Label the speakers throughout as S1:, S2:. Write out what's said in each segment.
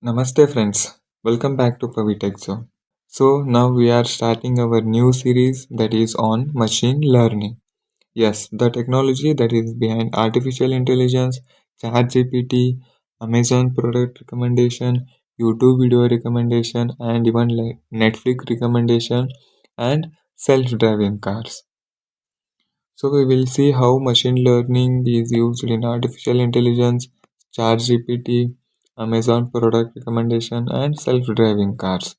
S1: Namaste friends, welcome back to Pavitech Zone. So now we are starting our new series that is on machine learning. Yes, the technology that is behind artificial intelligence, ChatGPT, Amazon product recommendation, YouTube video recommendation, and even like Netflix recommendation and self-driving cars. So we will see how machine learning is used in artificial intelligence, ChatGPT, Amazon product recommendation, and self-driving cars.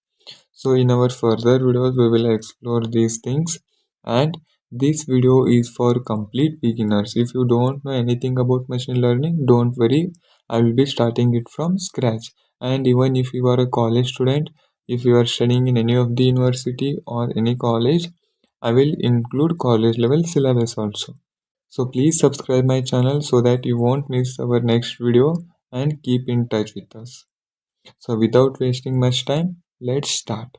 S1: So in our further videos, we will explore these things. And this video is for complete beginners. If you don't know anything about machine learning, don't worry. I will be starting it from scratch. And even if you are a college student, if you are studying in any of the university or any college, I will include college level syllabus also. So please subscribe my channel so that you won't miss our next video and keep in touch with us. So without wasting much time, let's start.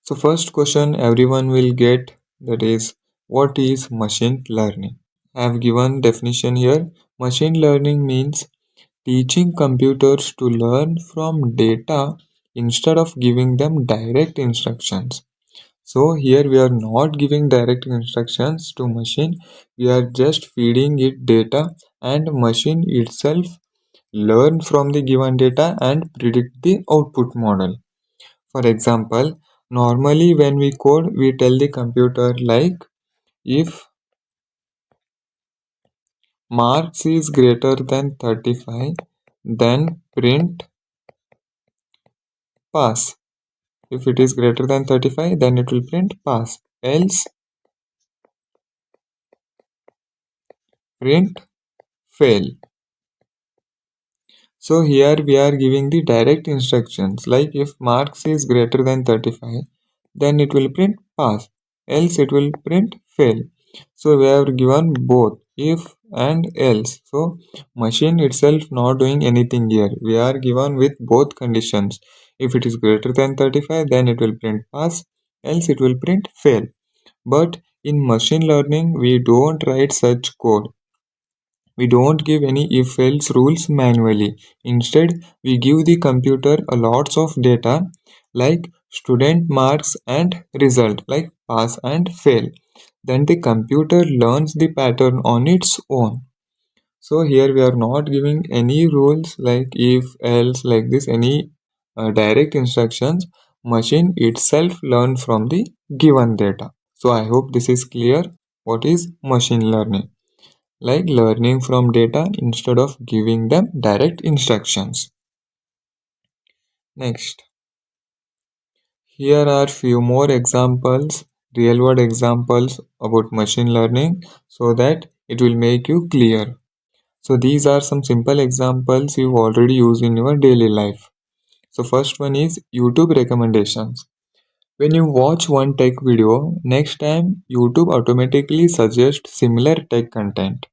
S1: So first question everyone will get, that is, what is machine learning? I have given definition here. Machine learning means teaching computers to learn from data instead of giving them direct instructions. So here we are not giving direct instructions to machine, we are just feeding it data and machine itself learn from the given data and predict the output model. For example, normally when we code, we tell the computer like if marks is greater than 35, then print pass. If it is greater than 35, then it will print pass. Else print fail. So here we are giving the direct instructions like if marks is greater than 35, then it will print pass, else it will print fail. So we have given both if and else. So machine itself not doing anything here. We are given with both conditions. If it is greater than 35, then it will print pass, else it will print fail. But in machine learning, we don't write such code. We don't give any if else rules manually. Instead, we give the computer a lots of data like student marks and result like pass and fail. Then the computer learns the pattern on its own. So here we are not giving any rules like if else like this, any direct instructions. Machine itself learn from the given data. So I hope this is clear what is machine learning, like learning from data instead of giving them direct instructions. Next, here are few more examples, real world examples about machine learning so that it will make you clear. So these are some simple examples you already use in your daily life. So first one is YouTube recommendations. When you watch one tech video, next time YouTube automatically suggests similar tech content.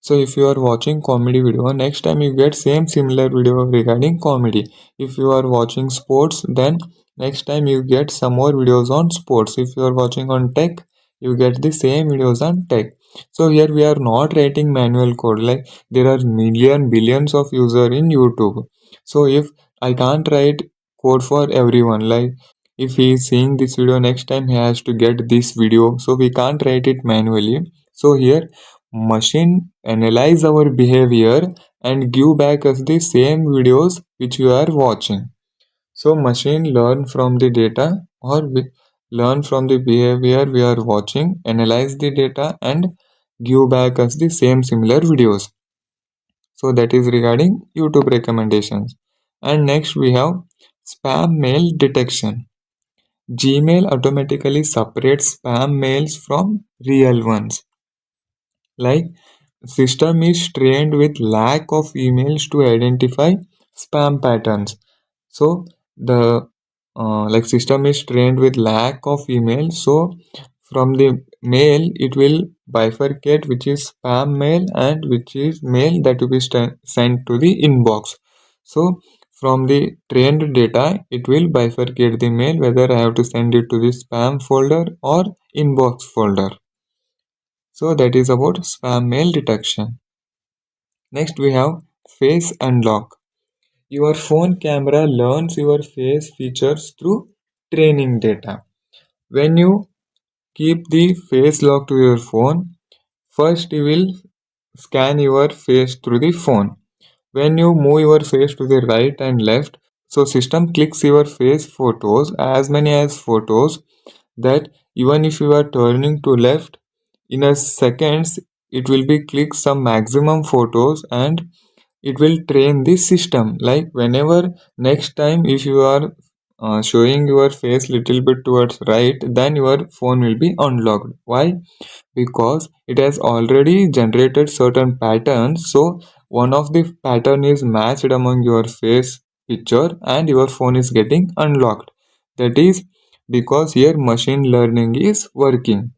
S1: So if you are watching comedy video, next time you get same similar video regarding comedy. If you are watching sports, then next time you get some more videos on sports. If you are watching on tech, you get the same videos on tech. So here we are not writing manual code, like there are billions of user in YouTube. So if I can't write code for everyone, like if he is seeing this video, next time he has to get this video, so we can't write it manually. So here machine analyze our behavior and give back us the same videos which we are watching. So machine learn from the data or learn from the behavior we are watching, analyze the data and give back us the same similar videos. So that is regarding YouTube recommendations. And next we have spam mail detection. Gmail automatically separates spam mails from real ones. Like system is trained with lack of emails to identify spam patterns. So the like system is trained with lack of emails. So from the mail it will bifurcate which is spam mail and which is mail that will be sent to the inbox. So From the trained data, it will bifurcate the mail whether I have to send it to the spam folder or inbox folder. So that is about spam mail detection. Next we have face unlock. Your phone camera learns your face features through training data. When you keep the face lock to your phone, first you will scan your face through the phone. When you move your face to the right and left, so system clicks your face photos as many as photos that even if you are turning to left in a seconds, it will be click some maximum photos and it will train the system. Like whenever next time if you are showing your face little bit towards right, then your phone will be unlocked. Why? Because it has already generated certain patterns, so one of the pattern is matched among your face picture and your phone is getting unlocked. That is because here machine learning is working.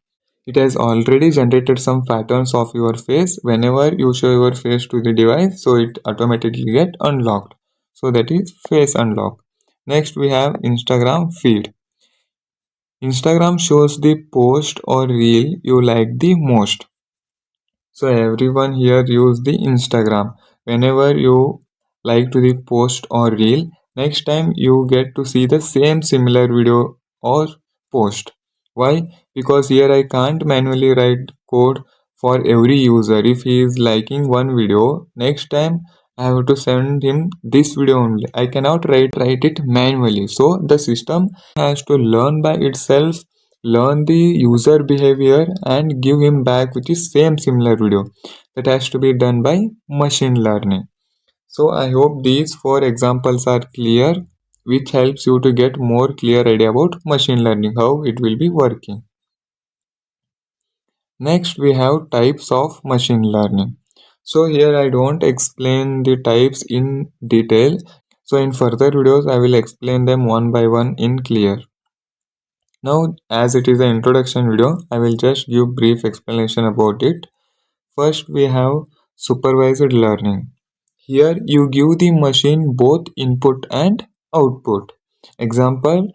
S1: It has already generated some patterns of your face. Whenever you show your face to the device, so it automatically get unlocked. So that is face unlock. Next we have Instagram feed. Instagram shows the post or reel you like the most. So everyone here use the Instagram. Whenever you like to the post or reel, next time you get to see the same similar video or post. Why? Because here I can't manually write code for every user. If he is liking one video, next time I have to send him this video only. I cannot write it manually. So the system has to learn by itself, learn the user behavior and give him back with the same similar video. That has to be done by machine learning. So I hope these four examples are clear, which helps you to get more clear idea about machine learning, how it will be working. Next we have types of machine learning. So here I don't explain the types in detail. So in further videos I will explain them one by one in clear. Now, as it is an introduction video, I will just give brief explanation about it. First, we have supervised learning. Here, you give the machine both input and output. Example,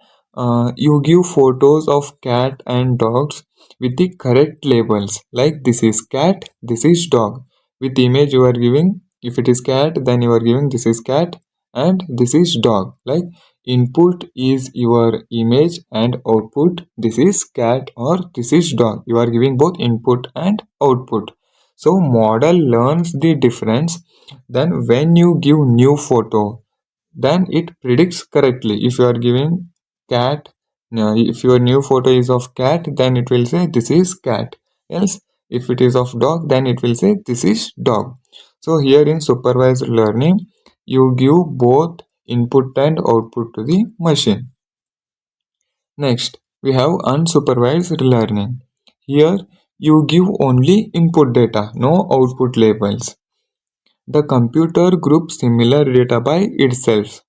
S1: you give photos of cat and dogs with the correct labels, like this is cat, this is dog. With image you are giving, if it is cat, then you are giving this is cat and this is dog. Like input is your image and output this is cat or this is dog. You are giving both input and output. So model learns the difference. Then when you give new photo, then it predicts correctly. If you are giving cat, if your new photo is of cat, then it will say this is cat. Else if it is of dog, then it will say this is dog. So here in supervised learning, you give both input and output to the machine. Next, we have unsupervised learning. Here, you give only input data, no output labels. The computer groups similar data by itself.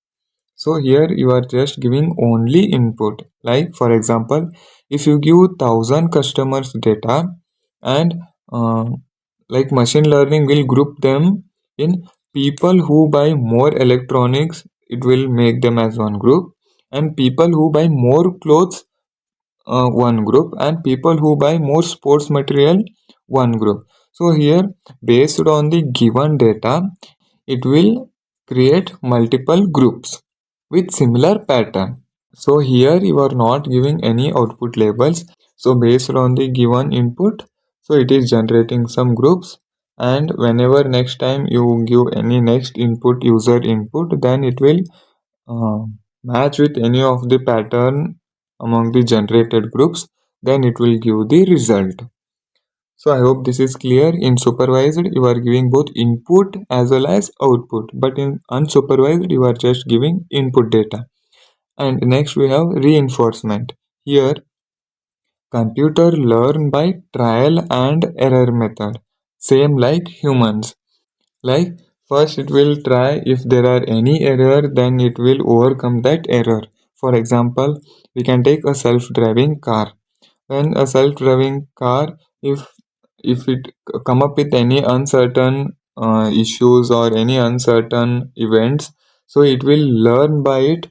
S1: So here you are just giving only input. Like for example, if you give 1,000 customers data and uh, like machine learning will group them in people who buy more electronics, it will make them as one group, and people who buy more clothes, one group, and people who buy more sports material, one group. So here based on the given data, it will create multiple groups with similar pattern. So here you are not giving any output labels. So based on the given input, so it is generating some groups, and whenever next time you give any next input, user input, then it will uh, match with any of the pattern among the generated groups, then it will give the result. So I hope this is clear. In supervised, you are giving both input as well as output, but in unsupervised, you are just giving input data. And next we have reinforcement. Here, computer learn by trial and error method, same like humans. Like first it will try if there are any error, then it will overcome that error. For example, we can take a self-driving car. When a self-driving car, if it come up with any uncertain issues or any uncertain events, So it will learn by it.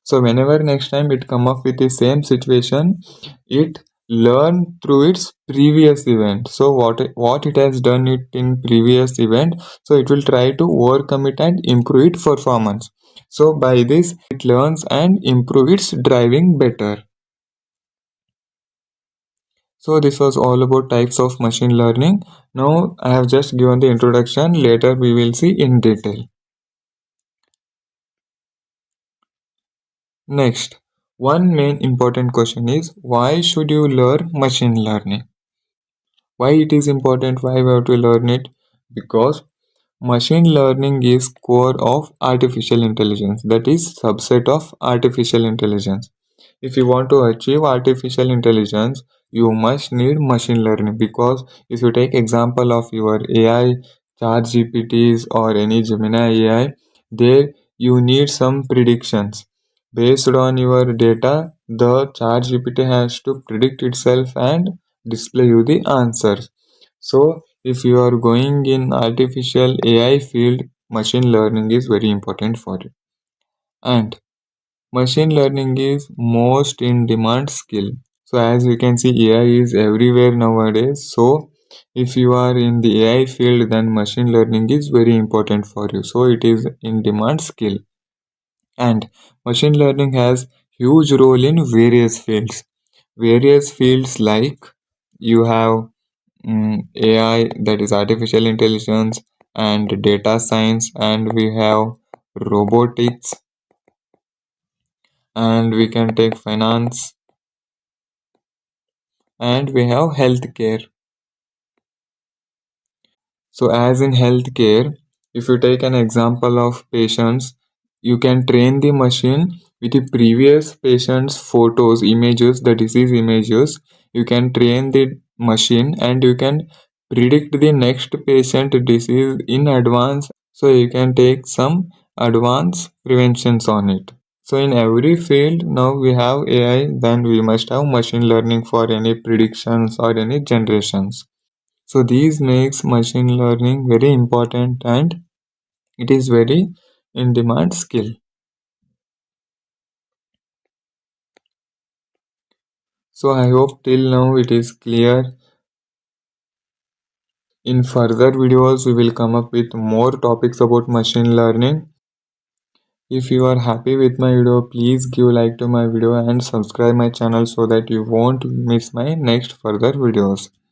S1: So whenever next time it come up with the same situation, it learn through its previous event. So what it has done it in previous event, so it will try to overcome it and improve its performance. So by this it learns and improve its driving better. So this was all about types of machine learning. Now I have just given the introduction. Later we will see in detail. Next, one main important question is why should you learn machine learning? Why it is important? Why we have to learn it? Because machine learning is core of artificial intelligence. That is subset of artificial intelligence. If you want to achieve artificial intelligence, you must need machine learning because if you take example of your AI, ChatGPTs or any Gemini AI, there you need some predictions. Based on your data, the ChatGPT has to predict itself and display you the answers. So if you are going in artificial AI field, machine learning is very important for it. And machine learning is most in demand skill. So as we can see, AI is everywhere nowadays. So if you are in the AI field, then machine learning is very important for you. So it is in demand skill. And machine learning has huge role in various fields. Various fields like you have AI, that is artificial intelligence, and data science, and we have robotics, and we can take finance, and we have healthcare. So as in healthcare, if you take an example of patients, you can train the machine with the previous patient's photos, images, the disease images. You can train the machine and you can predict the next patient disease in advance. So you can take some advanced preventions on it. So in every field now we have AI, then we must have machine learning for any predictions or any generations. So these makes machine learning very important and it is very in demand skill. So I hope till now it is clear. In further videos we will come up with more topics about machine learning. If you are happy with my video, please give like to my video and subscribe my channel so that you won't miss my next further videos.